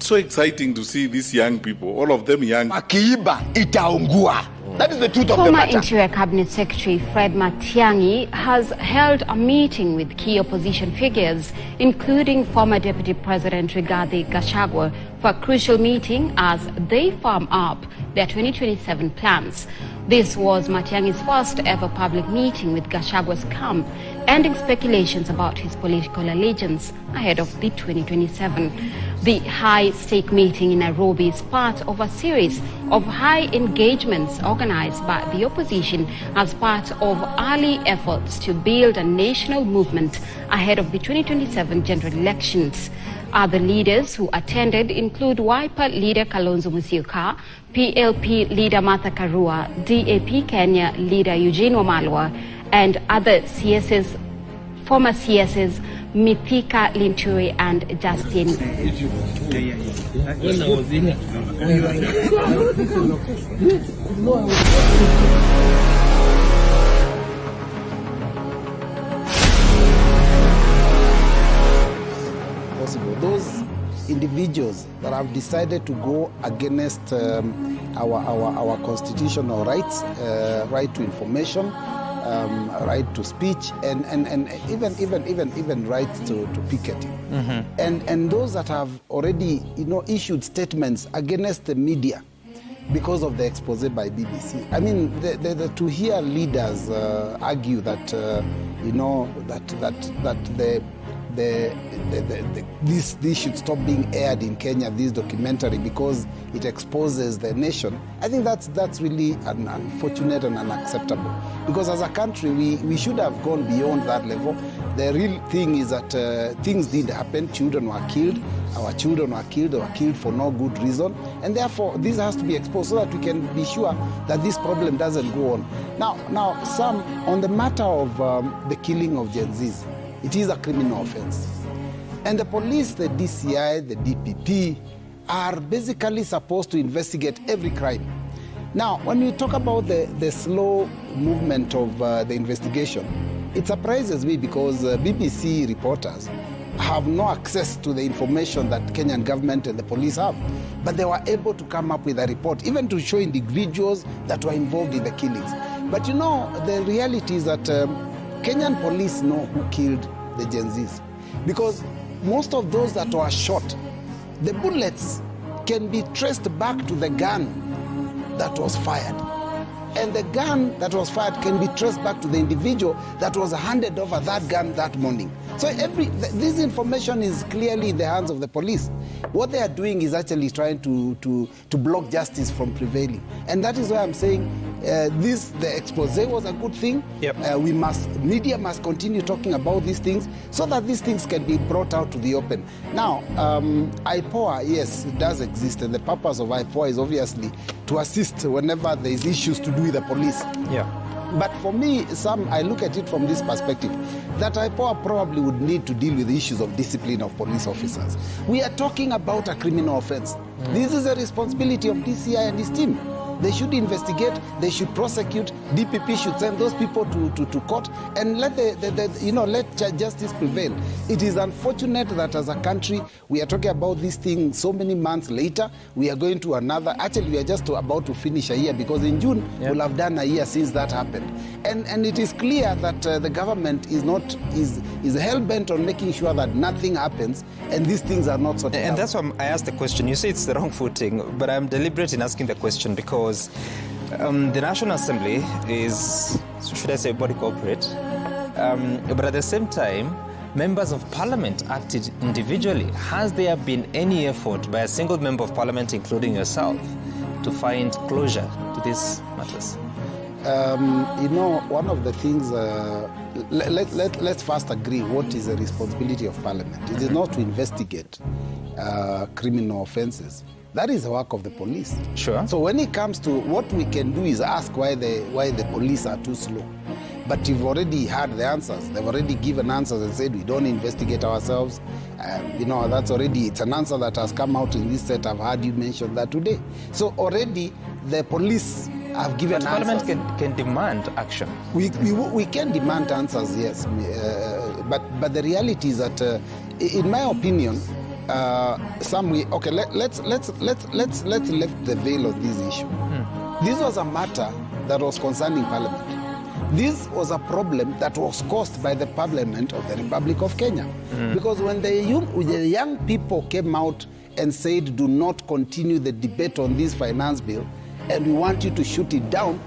It's so exciting to see these young people, all of them young. Akiiba itaungua. That is the truth of the matter. Former Interior Cabinet Secretary Fred Matiang'i has held a meeting with key opposition figures, including former Deputy President Rigathi Gachagua, for a crucial meeting as they firm up their 2027 plans. This was Matiang'i's first ever public meeting with Gachagua's camp, ending speculations about his political allegiance ahead of the 2027. The high-stake meeting in Nairobi is part of a series of high engagements organized by the opposition as part of early efforts to build a national movement ahead of the 2027 general elections. Other leaders who attended include Wiper leader Kalonzo Musyoka, PLP leader Karua, DAP Kenya leader Eugene Wamalwa, and other CSs, former CSs Mithika Linturi and Justin. Those individuals that have decided to go against our constitutional rights, right to information, right to speech, and even right to picketing, and those that have already issued statements against the media because of the expose by BBC. I mean, to hear leaders argue that this should stop being aired in Kenya, this documentary, because it exposes the nation. I think that's really unfortunate and unacceptable. Because as a country, we should have gone beyond that level. The real thing is that things did happen. Children were killed. Our children were killed. They were killed for no good reason. And therefore, this has to be exposed so that we can be sure that this problem doesn't go on. Now, Sam, on the matter of the killing of Gen Zs, it is a criminal offense. And the police, the DCI, the DPP, are basically supposed to investigate every crime. Now, when we talk about the slow movement of the investigation, it surprises me because BBC reporters have no access to the information that Kenyan government and the police have. But they were able to come up with a report, even to show individuals that were involved in the killings. But the reality is that Kenyan police know who killed the Gen Zs. Because most of those that were shot, the bullets can be traced back to the gun that was fired. And the gun that was fired can be traced back to the individual that was handed over that gun that morning. So this information is clearly in the hands of the police. What they are doing is actually trying to block justice from prevailing. And that is why I'm saying the expose was a good thing. Yep. Media must continue talking about these things so that these things can be brought out to the open. Now, IPOA, yes, it does exist. And the purpose of IPOA is obviously to assist whenever there is issues to do with the police. Yeah. But for me, Sam, I look at it from this perspective, that IPOA probably would need to deal with the issues of discipline of police officers. We are talking about a criminal offense. This is a responsibility of DCI and his team. They should investigate, they should prosecute, DPP should send those people to court and let let justice prevail. It is unfortunate that as a country, we are talking about this thing so many months later. We are going to another, actually we are just about to finish a year, because in June we'll have done a year since that happened. And it is clear that the government is hell-bent on making sure that nothing happens and these things are not sorted out. And that's why I asked the question. You say it's the wrong footing, but I'm deliberate in asking the question because the National Assembly is, should I say, body corporate, but at the same time, members of parliament acted individually. Has there been any effort by a single member of parliament, including yourself, to find closure to these matters? One of the things, let's first agree what is the responsibility of parliament. It is not to investigate criminal offenses. That is the work of the police. Sure. So when it comes to what we can do is ask why the police are too slow. But you've already had the answers. They've already given answers and said we don't investigate ourselves. That's already, it's an answer that has come out in this set. I've heard you mention that today. So already the police have given answers. Parliament can demand action. We can demand answers, yes. But the reality is that, in my opinion, okay, let's lift the veil of this issue. This was a matter that was concerning Parliament. This was a problem that was caused by the Parliament of the Republic of Kenya. Because when the young people came out and said, do not continue the debate on this finance bill, and we want you to shoot it down,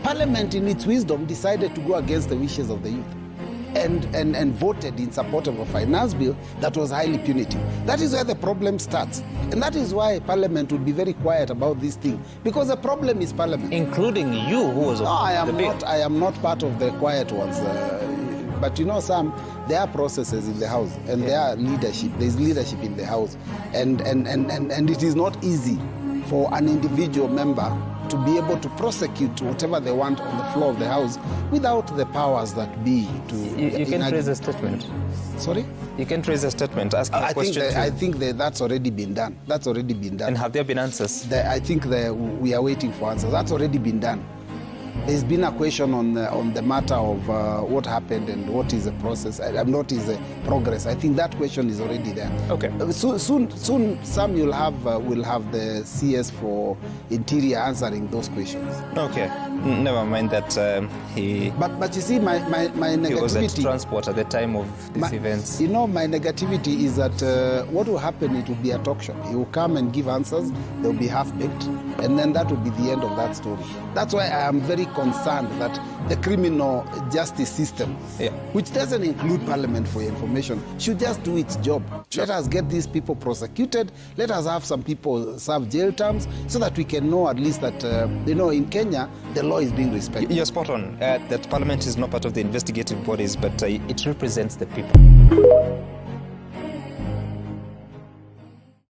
Parliament in its wisdom decided to go against the wishes of the youth and voted in support of a finance bill that was highly punitive. That is where the problem starts. And that is why Parliament would be very quiet about this thing, because the problem is Parliament. Including you, who was the bill. I am not part of the quiet ones. But you know, Sam, there are processes in the House, and there are leadership. There is leadership in the House. And it is not easy for an individual member to be able to prosecute whatever they want on the floor of the House without the powers that be to... You can raise a statement. Sorry? You can raise a statement, asking a question. I think that's already been done. That's already been done. And have there been answers? I think we are waiting for answers. That's already been done. There's been a question on the matter of what happened and what is the process and what is the progress. I think that question is already there. Okay. Soon, Sam, will have the CS for Interior answering those questions. Okay. Never mind that he. But you see, my negativity. He was at transport at the time of these events. You know, my negativity is that what will happen? It will be a talk show. He will come and give answers. They'll be half-baked, and then that will be the end of that story. That's why I am very concerned that the criminal justice system, which doesn't include Parliament for your information, should just do its job. Sure. Let us get these people prosecuted. Let us have some people serve jail terms so that we can know at least that, in Kenya, the law is being respected. You're spot on that Parliament is not part of the investigative bodies, but it represents the people.